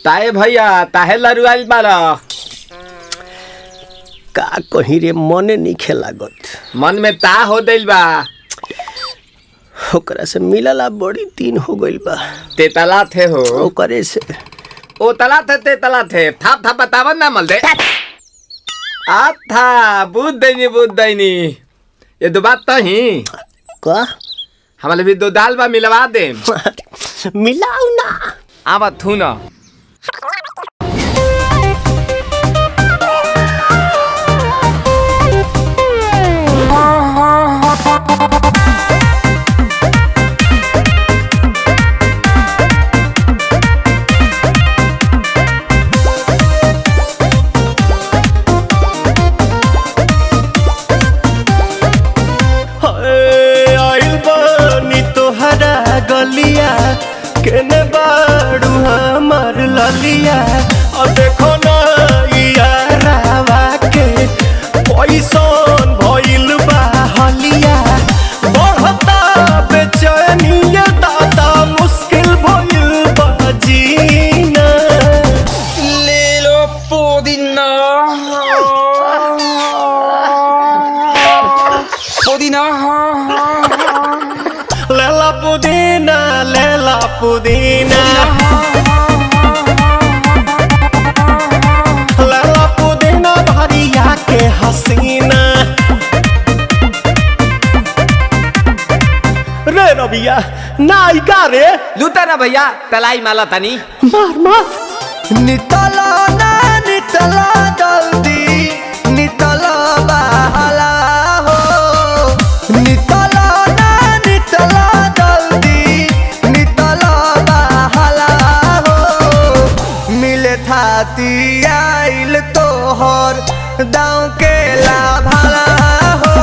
ताए भैया ताहे लरुआल बारा का कहीं रे मने नहीं लागत। मन में ता हो दिल बा ओकरा से मिलला बड़ी दिन हो गइल बा। ते तला थे हो ओकरे से ओ तला थे ते तला थे थाप थाप बतावन ना मल दे आ था बुद्ध दैनी ये दो बात तो ही का हमारे भी दो दाल बा मिलवा दे मिलाऊ ना आवा थू ना गलिया केने बाड़ू हमार ललिया और देखो ना यारावा के पैसन भइल बा हलिया बढ़ता बेचैनिया दादा मुश्किल भइल बा जीना ले लो पुदीना पुदीना लेला पुदीना लेला पुदीना लेला पुदीना भरिया के हसीना रे रबिया नायिका रे लूटा ना भैया तलाई माला तनी मार मार नितला ना नितला जल्दी नितला बहला हो नितला आइल तोहर दाँव के लाभाला हो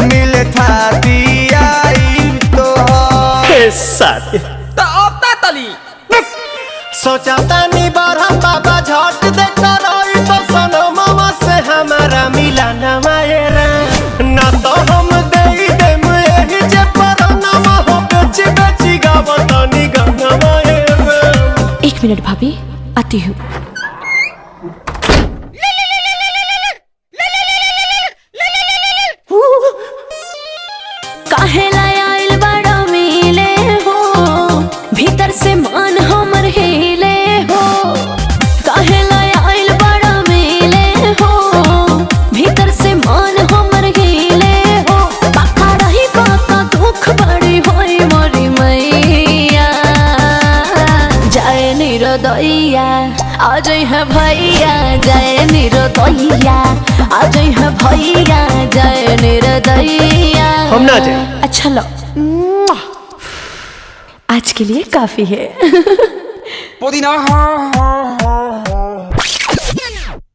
मिले थाती आइल तोहर साथी तो अब ता तली सोचा तानी बरहम बाबा झट देखता रही तो सनो मामा से हमारा मिला ना मायरा ना तो हम दे देम यही जे पर नामा हो बेची बेची गावतानी गंगा मायरा। 1 मिनट भाभी आती हूँ। काहे लायल बड़ा मिले हो भीतर से मन हमर हिले हो काहे लायल बड़ा मिले हो भीतर से मन हमर हिले हो बाका रही बाका दुख बड़ी होई मोरी मैया जाए निरोदैया आज है भैया जय निरोदैया आज है भैया जय निरोदैया हम ना जाए। अच्छा लो आज के लिए काफी है पुदीना